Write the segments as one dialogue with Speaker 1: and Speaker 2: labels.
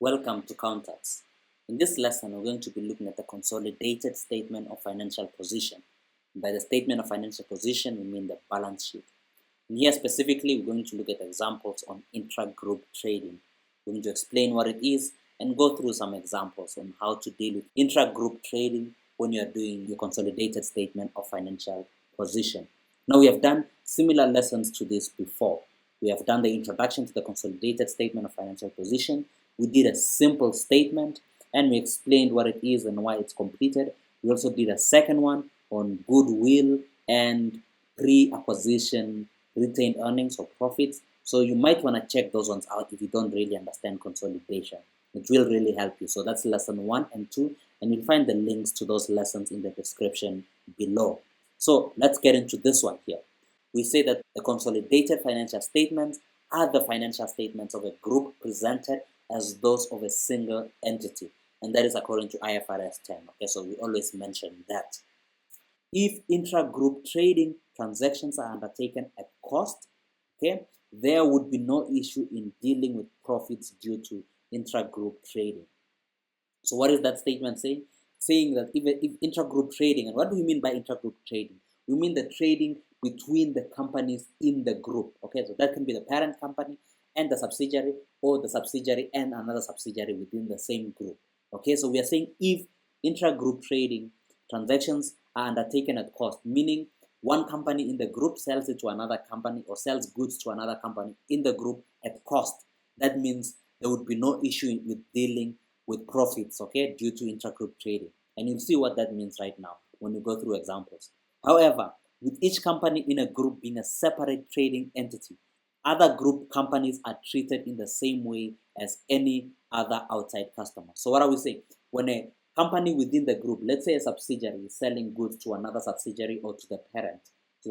Speaker 1: Welcome to Counters. In this lesson, we're going to be looking at the consolidated statement of financial position. By the statement of financial position, we mean the balance sheet. And here specifically, we're going to look at examples on intra-group trading. We're going to explain what it is and go through some examples on how to deal with intra-group trading when you're doing your consolidated statement of financial position. Now, we have done similar lessons to this before. We have done the introduction to the consolidated statement of financial position. We did a simple statement and we explained what it is and why it's completed. We also did a second one on goodwill and pre-acquisition retained earnings or profits. So you might want to check those ones out if you don't really understand consolidation. It will really help you. So that's lesson 1 and 2, and you'll find the links to those lessons in the description below. So let's get into this one here. We say that the consolidated financial statements are the financial statements of a group presented as those of a single entity, and that is according to IFRS 10. Okay, so we always mention that. If intra-group trading transactions are undertaken at cost, okay, there would be no issue in dealing with profits due to intra-group trading. So what is that statement saying? Saying that if intra-group trading, and what do we mean by intra-group trading? We mean the trading between the companies in the group. Okay, so that can be the parent company and the subsidiary, or the subsidiary and another subsidiary within the same group. Okay, so we are saying if intra-group trading transactions are undertaken at cost, meaning one company in the group sells it to another company or sells goods to another company in the group at cost, that means there would be no issue with dealing with profits, okay, due to intra-group trading. And you'll see what that means right now when we go through examples. However, with each company in a group being a separate trading entity, other group companies are treated in the same way as any other outside customer. So what are we saying? When a company within the group, let's say a subsidiary, is selling goods to another subsidiary or to the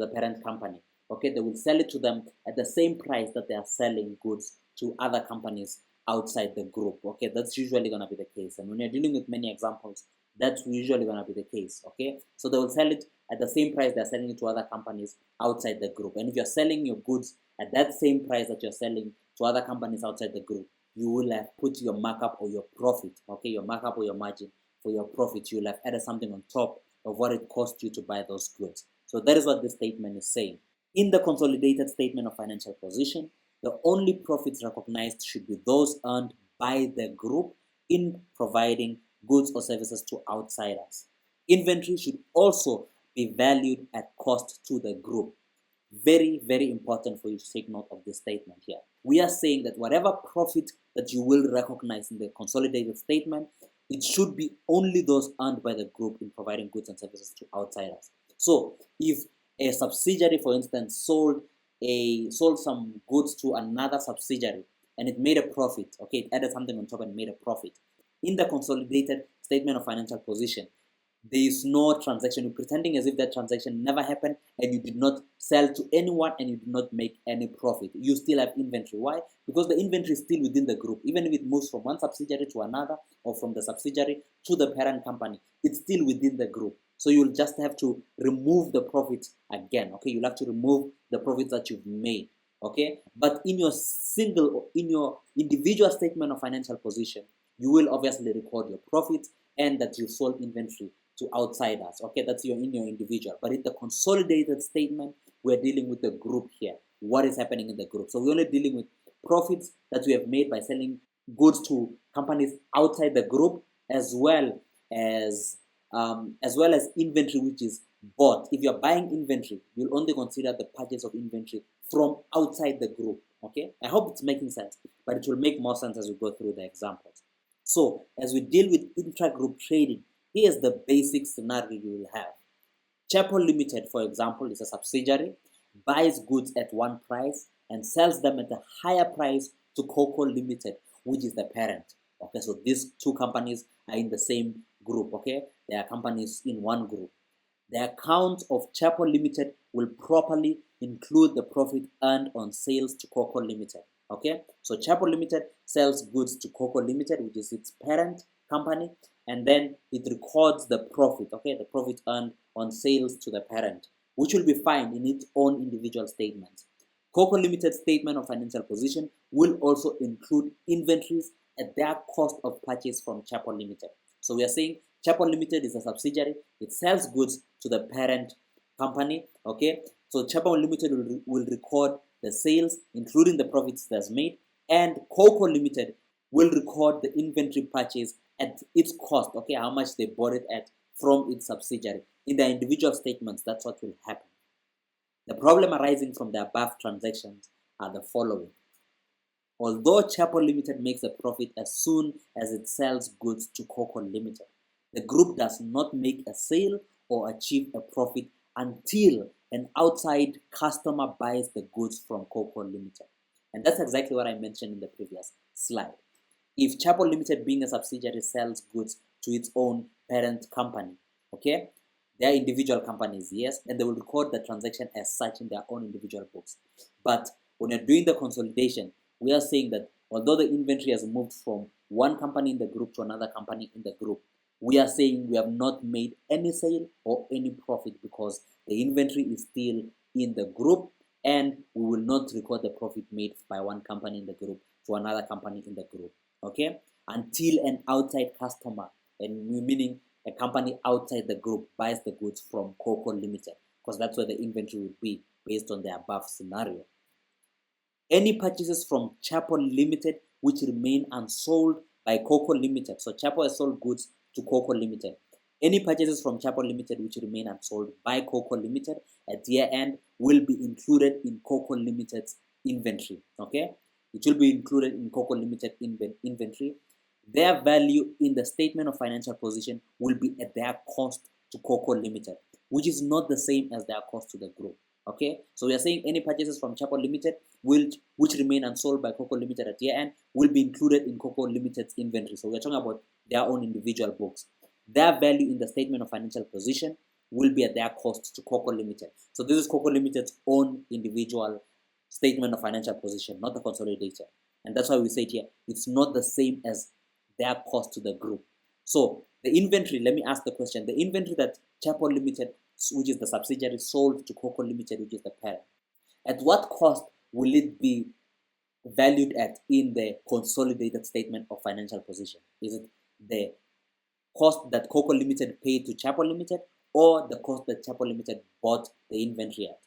Speaker 1: parent company, okay, they will sell it to them at the same price that they are selling goods to other companies outside the group. Okay, that's usually going to be the case. And when you're dealing with many examples, that's usually going to be the case. Okay, so they will sell it at the same price they're selling it to other companies outside the group. And if you're selling your goods at that same price that you're selling to other companies outside the group, you will have put your markup or your profit, okay, your markup or your margin for your profit. You will have added something on top of what it cost you to buy those goods. So that is what this statement is saying. In the consolidated statement of financial position, the only profits recognized should be those earned by the group in providing goods or services to outsiders. Inventory should also be valued at cost to the group. Very, very important for you to take note of this statement here. We are saying that whatever profit that you will recognize in the consolidated statement, it should be only those earned by the group in providing goods and services to outsiders. So if a subsidiary, for instance, sold some goods to another subsidiary and it made a profit, okay, it added something on top and made a profit, in the consolidated statement of financial position, there is no transaction. You're pretending as if that transaction never happened and you did not sell to anyone and you did not make any profit. You still have inventory. Why? Because the inventory is still within the group. Even if it moves from one subsidiary to another or from the subsidiary to the parent company, it's still within the group. So you'll just have to remove the profit again. Okay, you'll have to remove the profits that you've made. Okay, but in your individual statement of financial position, you will obviously record your profits and that you sold inventory to outsiders. Okay, that's in your individual. But in the consolidated statement, we're dealing with the group here. What is happening in the group? So we're only dealing with profits that we have made by selling goods to companies outside the group, as well as inventory which is bought. If you're buying inventory, you'll only consider the purchase of inventory from outside the group. Okay, I hope it's making sense, but it will make more sense as we go through the examples. So as we deal with intra-group trading, here's the basic scenario you will have. Chapel Limited, for example, is a subsidiary, buys goods at one price and sells them at a higher price to Cocoa Limited, which is the parent. Okay, so these two companies are in the same group. Okay, they are companies in one group. The account of Chapel Limited will properly include the profit earned on sales to Cocoa Limited. Okay, so Chapel Limited sells goods to Cocoa Limited, which is its parent company, and then it records the profit, okay, the profit earned on sales to the parent, which will be found in its own individual statement. Cocoa Limited statement of financial position will also include inventories at their cost of purchase from Chapel Limited. So we are saying Chapel Limited is a subsidiary. It sells goods to the parent company. Okay, so Chapel Limited will record the sales, including the profits that's made, and Cocoa Limited will record the inventory purchase at its cost. Okay, how much they bought it at from its subsidiary. In their individual statements, that's what will happen. The problem arising from the above transactions are the following. Although Chapel Limited makes a profit as soon as it sells goods to Cocoa Limited, the group does not make a sale or achieve a profit until an outside customer buys the goods from Cocoa Limited. And that's exactly what I mentioned in the previous slide. If Chapel Limited, being a subsidiary, sells goods to its own parent company, okay, they are individual companies, yes, and they will record the transaction as such in their own individual books. But when you're doing the consolidation, we are saying that although the inventory has moved from one company in the group to another company in the group, we are saying we have not made any sale or any profit because the inventory is still in the group, and we will not record the profit made by one company in the group to another company in the group, okay, until an outside customer, and meaning a company outside the group, buys the goods from Cocoa Limited, because that's where the inventory will be based on the above scenario. Any purchases from Chapel Limited which remain unsold by Cocoa Limited, so Chapel has sold goods to Cocoa Limited. Any purchases from Chapel Limited which remain unsold by Cocoa Limited at year end will be included in Cocoa Limited's inventory. Okay, it will be included in Cocoa Limited inventory. Their value in the statement of financial position will be at their cost to Cocoa Limited, which is not the same as their cost to the group. Okay, so we are saying any purchases from Chapel Limited which remain unsold by Cocoa Limited at year end will be included in Cocoa Limited's inventory. So we are talking about their own individual books. Their value in the statement of financial position will be at their cost to Cocoa Limited. So this is Cocoa Limited's own individual statement of financial position, not the consolidated. And that's why we say here it's not the same as their cost to the group. So the inventory, let me ask the question, the inventory that Chapel Limited, which is the subsidiary, sold to Cocoa Limited, which is the parent, at what cost will it be valued at in the consolidated statement of financial position? Is it the cost that Cocoa Limited paid to Chapel Limited, or the cost that Chapel Limited bought the inventory at?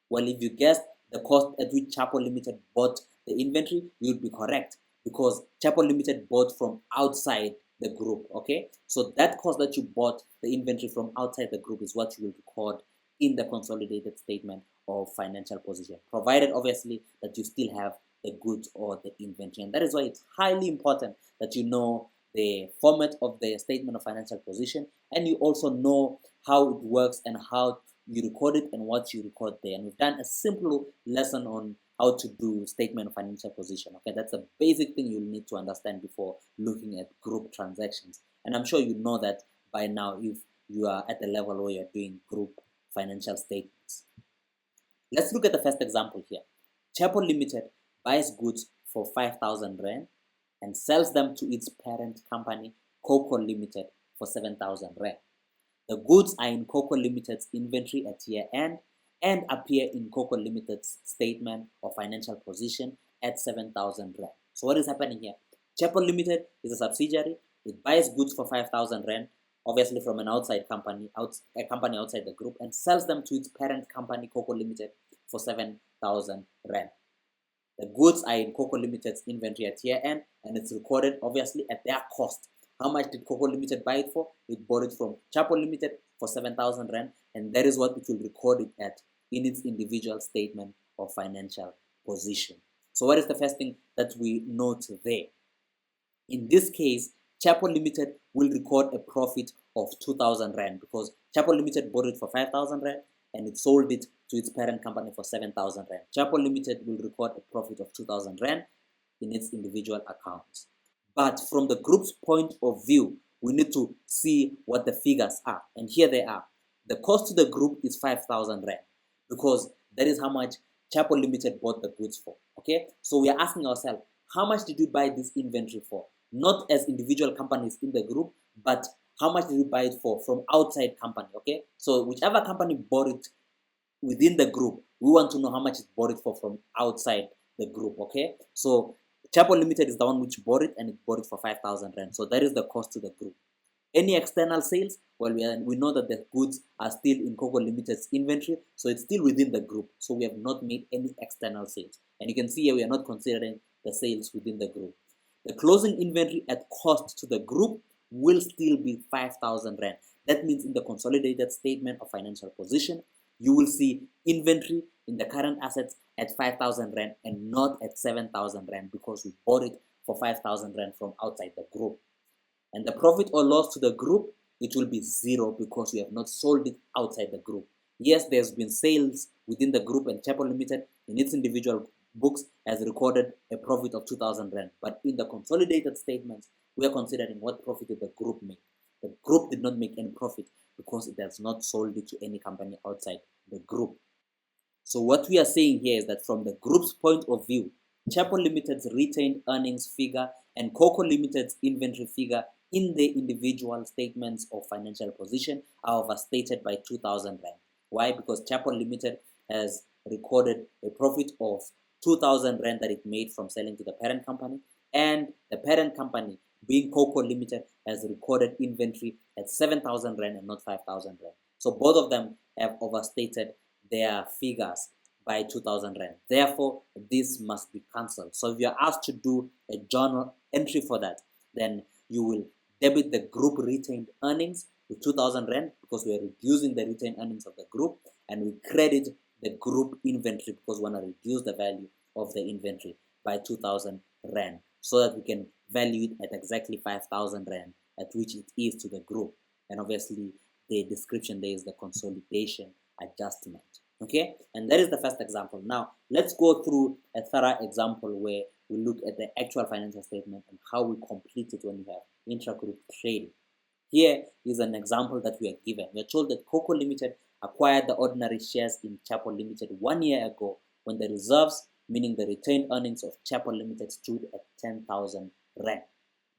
Speaker 1: Well, if you guessed the cost at which Chapel Limited bought the inventory, you would be correct, because Chapel Limited bought from outside the group. Okay, so that cost that you bought the inventory from outside the group is what you will record in the consolidated statement of financial position, provided obviously that you still have the goods or the inventory. And that is why it's highly important that you know the format of the statement of financial position, and you also know how it works and how you record it and what you record there. And we've done a simple lesson on how to do statement of financial position. Okay, that's a basic thing you'll need to understand before looking at group transactions. And I'm sure you know that by now if you are at the level where you're doing group financial statements. Let's look at the first example here. Chapel Limited buys goods for 5,000 Rand and sells them to its parent company, Cocoa Limited, for 7,000 Rand. The goods are in Cocoa Limited's inventory at year end and appear in Cocoa Limited's statement of financial position at 7,000 Rand. So what is happening here? Chapel Limited is a subsidiary. It buys goods for 5,000 Rand, obviously from an outside company, a company outside the group, and sells them to its parent company, Cocoa Limited, for 7,000 Rand. The goods are in Cocoa Limited's inventory at year end, and it's recorded obviously at their cost. How much did Cocoa Limited buy it for? It bought it from Chapel Limited for 7,000 Rand, and that is what it will record it at in its individual statement of financial position. So what is the first thing that we note there? In this case, Chapel Limited will record a profit of 2,000 Rand because Chapel Limited bought it for 5,000 Rand and it sold it to its parent company for 7,000 Rand. Chapel Limited will record a profit of 2,000 Rand in its individual accounts. But from the group's point of view, we need to see what the figures are. And here they are. The cost to the group is 5,000 Rand because that is how much Chapel Limited bought the goods for. Okay, so we are asking ourselves, how much did you buy this inventory for? Not as individual companies in the group, but how much did you buy it for from outside company? Okay, so whichever company bought it within the group, we want to know how much it bought it for from outside the group. Okay, so Chapel Limited is the one which bought it, and it bought it for 5,000 rand. So that is the cost to the group. Any external sales, well, we know that the goods are still in Coco Limited's inventory, so it's still within the group. So we have not made any external sales. And you can see here we are not considering the sales within the group. The closing inventory at cost to the group will still be 5,000 rand. That means in the consolidated statement of financial position, you will see inventory in the current assets at 5,000 rand and not at 7,000 rand because we bought it for 5,000 rand from outside the group. And the profit or loss to the group, it will be zero because we have not sold it outside the group. Yes, there's been sales within the group, and Chapel Limited in its individual books has recorded a profit of 2,000 rand. But in the consolidated statements, we are considering what profit did the group make. The group did not make any profit because it has not sold it to any company outside the group. So what we are saying here is that from the group's point of view, Chapel Limited's retained earnings figure and Coco Limited's inventory figure in the individual statements of financial position are overstated by 2,000 rand. Why? Because Chapel Limited has recorded a profit of 2,000 rand that it made from selling to the parent company, and the parent company, being Coco Limited, has recorded inventory at 7,000 rand and not 5,000 rand. So both of them have overstated their figures by 2,000 rand. Therefore, this must be cancelled. So if you are asked to do a journal entry for that, then you will debit the group retained earnings with 2,000 rand because we are reducing the retained earnings of the group, and we credit the group inventory because we want to reduce the value of the inventory by 2,000 rand so that we can value it at exactly 5,000 rand at which it is to the group. And obviously the description there is the consolidation adjustment. Okay, and that is the first example. Now let's go through a thorough example where we look at the actual financial statement and how we complete it when we have intra-group trading. Here is an example that we are given. We are told that Coco Limited acquired the ordinary shares in Chapel Limited 1 year ago when the reserves, meaning the retained earnings of Chapel Limited, stood at 10,000 rand.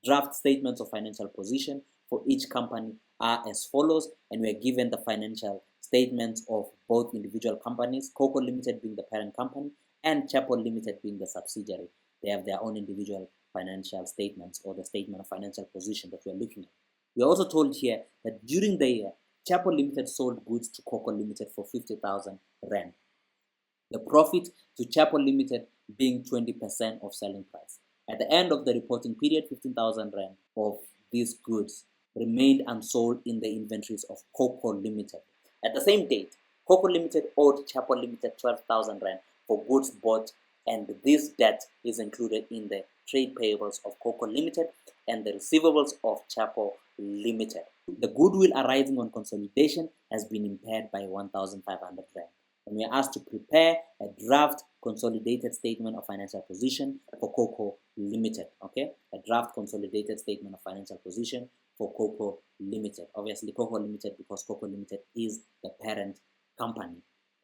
Speaker 1: Draft statements of financial position for each company are as follows, and we are given the financial statements of both individual companies, Coco Limited being the parent company and Chapel Limited being the subsidiary. They have their own individual financial statements or the statement of financial position that we are looking at. We are also told here that during the year, Chapel Limited sold goods to Coco Limited for 50,000 rand. The profit to Chapel Limited being 20% of selling price. At the end of the reporting period, 15,000 rand of these goods remained unsold in the inventories of Coco Limited. At the same date, Coco Limited owed Chapel Limited 12,000 rand for goods bought, and this debt is included in the trade payables of Coco Limited and the receivables of Chapel Limited. The goodwill arising on consolidation has been impaired by 1,500 rand. And we are asked to prepare a draft consolidated statement of financial position for Coco Limited. Okay, a draft consolidated statement of financial position for Coco Limited. Obviously, Coco Limited because Coco Limited is the parent company.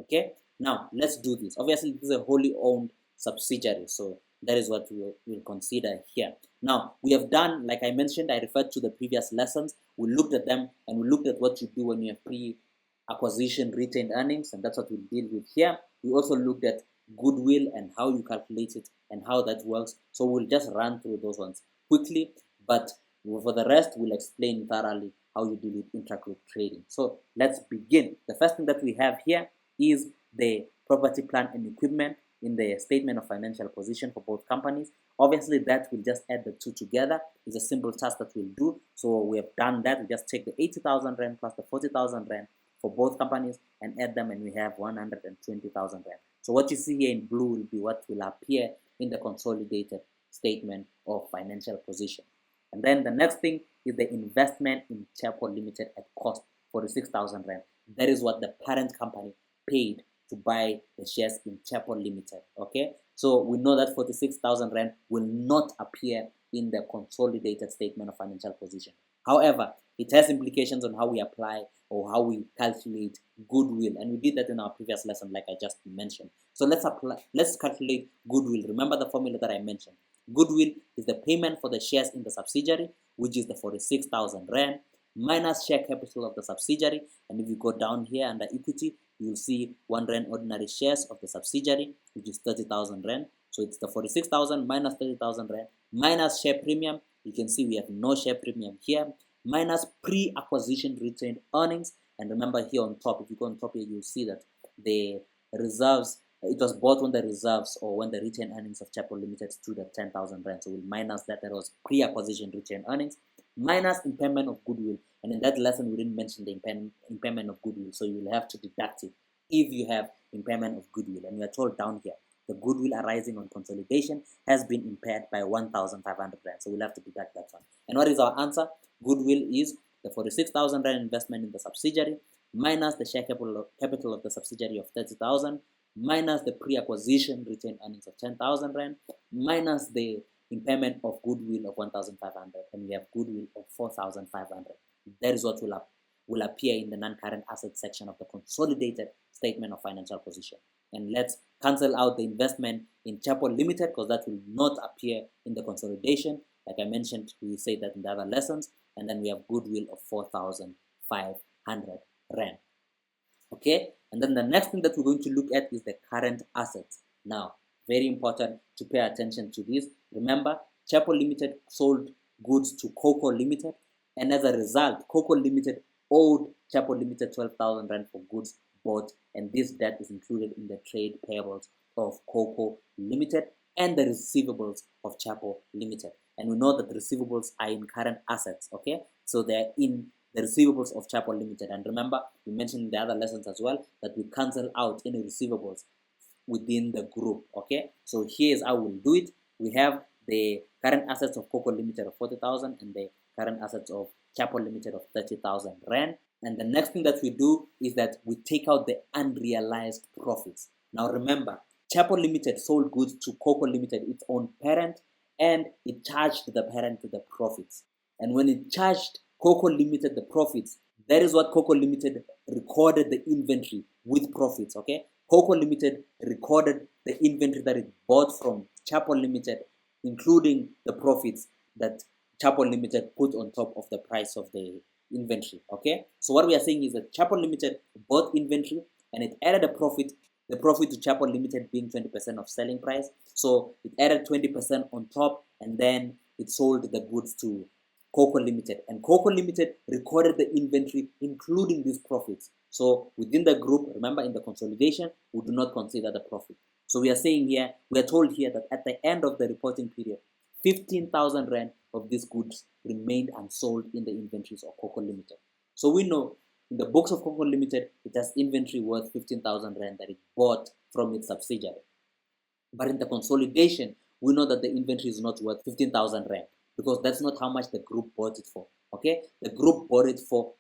Speaker 1: Okay, now let's do this. Obviously, this is a wholly owned subsidiary, so that is what we will consider here. Now, we have done, like I mentioned, I referred to the previous lessons. We looked at them and we looked at what you do when you have pre-acquisition retained earnings, and that's what we'll deal with here. We also looked at goodwill and how you calculate it and how that works. So we'll just run through those ones quickly, but for the rest, we'll explain thoroughly how you deal with intra-group trading. So let's begin. The first thing that we have here is the property, plant, and equipment in the statement of financial position for both companies. Obviously, that will just add the two together. It's a simple task that we'll do. So we have done that. We just take the 80,000 rand plus the 40,000 rand for both companies and add them, and we have 120,000 rand. So what you see here in blue will be what will appear in the consolidated statement of financial position. And then the next thing is the investment in Chapel Limited at cost, 46,000 rand. That is what the parent company paid to buy the shares in Chapel Limited. Okay, so we know that 46,000 rand will not appear in the consolidated statement of financial position. However, it has implications on how we apply or how we calculate goodwill, and we did that in our previous lesson, like I just mentioned. So let's calculate goodwill. Remember the formula that I mentioned. Goodwill is the payment for the shares in the subsidiary, which is the 46,000 rand, minus share capital of the subsidiary. And if you go down here under equity, you'll see 1 rand ordinary shares of the subsidiary, which is 30,000 rand. So it's the 46,000 minus 30,000 rand minus share premium. You can see we have no share premium here, minus pre-acquisition retained earnings. And remember here on top, if you go on top here, you'll see that the reserves, it was bought when the reserves or when the retained earnings of Chapel Limited stood at 10,000 rand. So we'll minus that. That was pre-acquisition retained earnings minus impairment of goodwill. And in that lesson, we didn't mention the impairment of goodwill. So you will have to deduct it if you have impairment of goodwill. And we are told down here, the goodwill arising on consolidation has been impaired by 1,500 rand. So we'll have to deduct that one. And what is our answer? Goodwill is the 46,000 rand investment in the subsidiary minus the share capital of the subsidiary of 30,000 minus the pre-acquisition retained earnings of 10,000 rand minus the impairment of goodwill of 1,500, and we have goodwill of 4,500. That is what will appear in the non-current assets section of the consolidated statement of financial position. And let's cancel out the investment in Chapel Limited because that will not appear in the consolidation. Like I mentioned, we say that in the other lessons. And then we have goodwill of 4,500 rand. Okay, and then the next thing that we're going to look at is the current assets. Now, very important to pay attention to this. Remember, Chapel Limited sold goods to Coco Limited, and as a result, Coco Limited owed Chapel Limited 12,000 rand for goods bought, and this debt is included in the trade payables of Coco Limited and the receivables of Chapel Limited. And we know that the receivables are in current assets, okay? So they're in the receivables of Chapel Limited. And remember, we mentioned in the other lessons as well that we cancel out any receivables within the group, okay? So here's how we'll do it. We have the current assets of Coco Limited of 40,000 and the current assets of Chapel Limited of 30,000 rand. And the next thing that we do is that we take out the unrealized profits. Now remember, Chapel Limited sold goods to Coco Limited, its own parent, and it charged the parent the profits. And when it charged Coco Limited the profits, that is what Coco Limited recorded the inventory with profits, okay? Coco Limited recorded the inventory that it bought from Chapel Limited, including the profits that Chapel Limited put on top of the price of the inventory, okay? So what we are saying is that Chapel Limited bought inventory and it added a profit, the profit to Chapel Limited being 20% of selling price. So it added 20% on top, and then it sold the goods to Coco Limited. And Coco Limited recorded the inventory including these profits. So within the group, remember in the consolidation, we do not consider the profit. So we are saying here, we are told here that at the end of the reporting period, 15,000 rand of these goods remained unsold in the inventories of Coco Limited. So we know in the books of Coco Limited, it has inventory worth 15,000 rand that it bought from its subsidiary. But in the consolidation, we know that the inventory is not worth 15,000 rand because that's not how much the group bought it for, okay? The group bought it for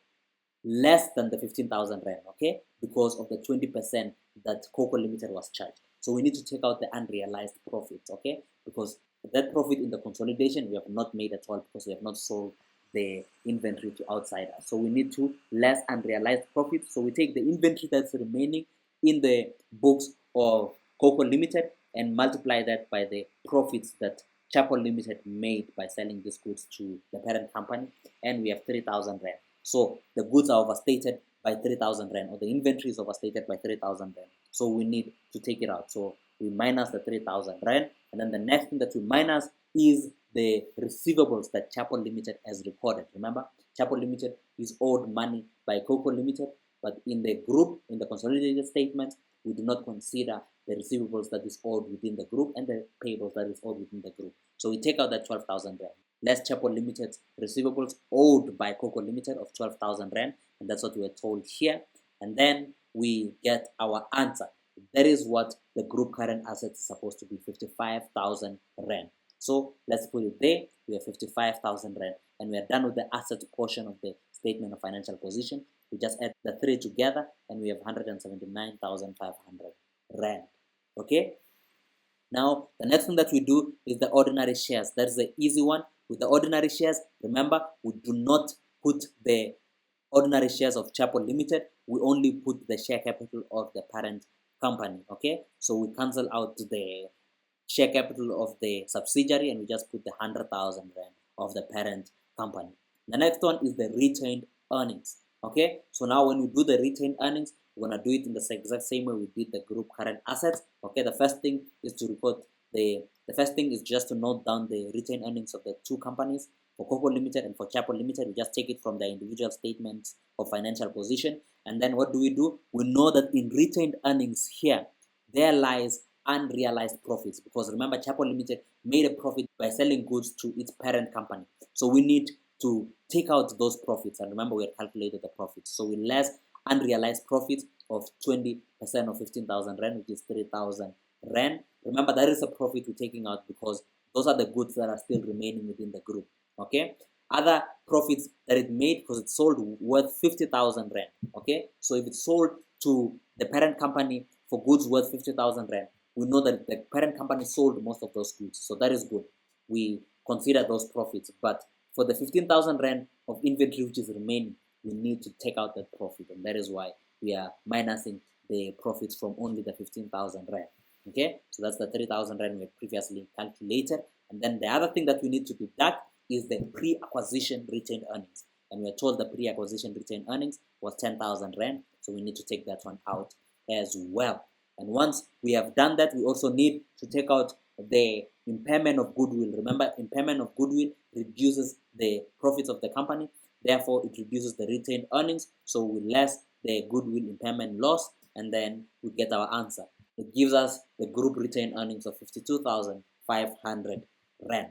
Speaker 1: less than the 15,000 rand, okay? Because of the 20% that Coco Limited was charged. So we need to take out the unrealized profits, okay? Because that profit in the consolidation, we have not made at all because we have not sold the inventory to outsiders. So we need to less unrealized profit. So we take the inventory that's remaining in the books of Coco Limited and multiply that by the profits that Chapel Limited made by selling these goods to the parent company, and we have 3,000 rand. So the goods are overstated by 3,000 rand, or the inventory is overstated by 3,000 rand. So we need to take it out. So we minus the 3,000 rand, and then the next thing that we minus is the receivables that Chapel Limited has recorded. Remember, Chapel Limited is owed money by Coco Limited, but in the group, in the consolidated statements, we do not consider the receivables that is owed within the group and the payables that is owed within the group. So we take out that 12,000 rand. Less Chapel Limited's receivables owed by Coco Limited of 12,000 rand, and that's what we are told here. And then we get our answer. That is what the group current assets is supposed to be, 55,000 rand. So let's put it there. We have 55,000 rand, and we are done with the asset portion of the statement of financial position. We just add the three together, and we have 179,500 rand. Okay. Now the next thing that we do is the ordinary shares. That's the easy one. With the ordinary shares, remember, we do not put the ordinary shares of Chapel Limited. We only put the share capital of the parent company. Okay, so we cancel out the share capital of the subsidiary and we just put the 100,000 rand of the parent company. The next one is the retained earnings. Okay, so now when we do the retained earnings, we're gonna do it in the exact same way we did the group current assets. Okay, the first thing is to record The first thing is just to note down the retained earnings of the two companies. For Coco Limited and for Chapel Limited, we just take it from their individual statements of financial position. And then what do? We know that in retained earnings here, there lies unrealized profits, because remember, Chapel Limited made a profit by selling goods to its parent company. So we need to take out those profits. And remember, we had calculated the profits. So we less unrealized profits of 20% of 15,000 Rand, which is 3,000 Rand. Remember, that is a profit we're taking out because those are the goods that are still remaining within the group. Okay. Other profits that it made because it sold worth 50,000 Rand. Okay. So if it sold to the parent company for goods worth 50,000 Rand, we know that the parent company sold most of those goods. So that is good. We consider those profits. But for the 15,000 Rand of inventory which is remaining, we need to take out that profit. And that is why we are minusing the profits from only the 15,000 Rand. Okay, so that's the 3,000 Rand we had previously calculated. And then the other thing that we need to deduct is the pre-acquisition retained earnings. And we are told the pre-acquisition retained earnings was 10,000 Rand. So we need to take that one out as well. And once we have done that, we also need to take out the impairment of goodwill. Remember, impairment of goodwill reduces the profits of the company. Therefore, it reduces the retained earnings. So we less the goodwill impairment loss, and then we get our answer. It gives us the group retained earnings of 52,500 Rand.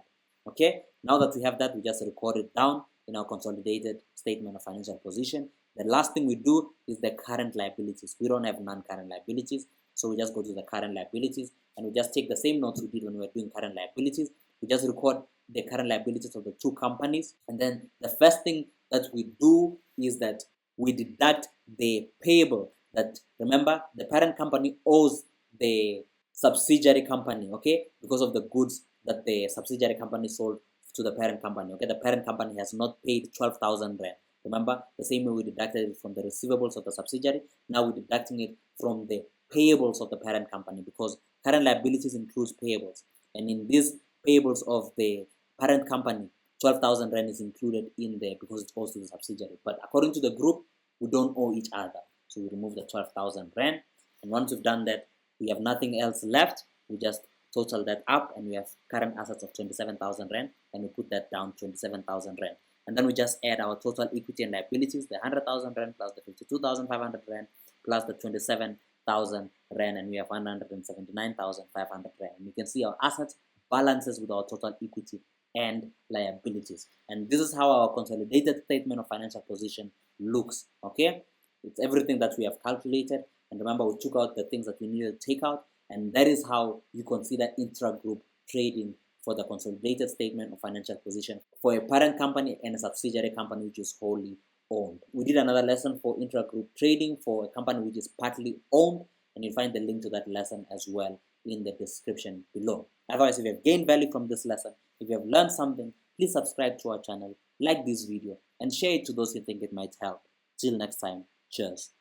Speaker 1: Okay, now that we have that, we just record it down in our consolidated statement of financial position. The last thing we do is the current liabilities. We don't have non-current liabilities, so we just go to the current liabilities and we just take the same notes we did when we were doing current liabilities. We just record the current liabilities of the two companies, and then the first thing that we do is that we deduct the payable that, remember, the parent company owes the subsidiary company, okay, because of the goods that the subsidiary company sold to the parent company. Okay, the parent company has not paid 12,000 Rand. Remember, the same way we deducted it from the receivables of the subsidiary, now we're deducting it from the payables of the parent company, because current liabilities includes payables, and in these payables of the parent company, 12,000 Rand is included in there because it owes to the subsidiary. But according to the group, we don't owe each other, so we remove the 12,000 Rand. And once we've done that, we have nothing else left. We just total that up, and we have current assets of 27,000 Rand, and we put that down 27,000 Rand. And then we just add our total equity and liabilities, the 100,000 Rand plus the 52,500 Rand plus the 27,000 Rand, and we have 179,500 Rand. And you can see our assets balances with our total equity and liabilities. And this is how our consolidated statement of financial position looks. Okay, it's everything that we have calculated, and remember, we took out the things that we needed to take out, and that is how you consider intra-group trading for the consolidated statement of financial position for a parent company and a subsidiary company which is wholly owned. We did another lesson for intra-group trading for a company which is partly owned, and you'll find the link to that lesson as well in the description below. Otherwise, if you have gained value from this lesson, if you have learned something, please subscribe to our channel, like this video, and share it to those who think it might help. Till next time, cheers.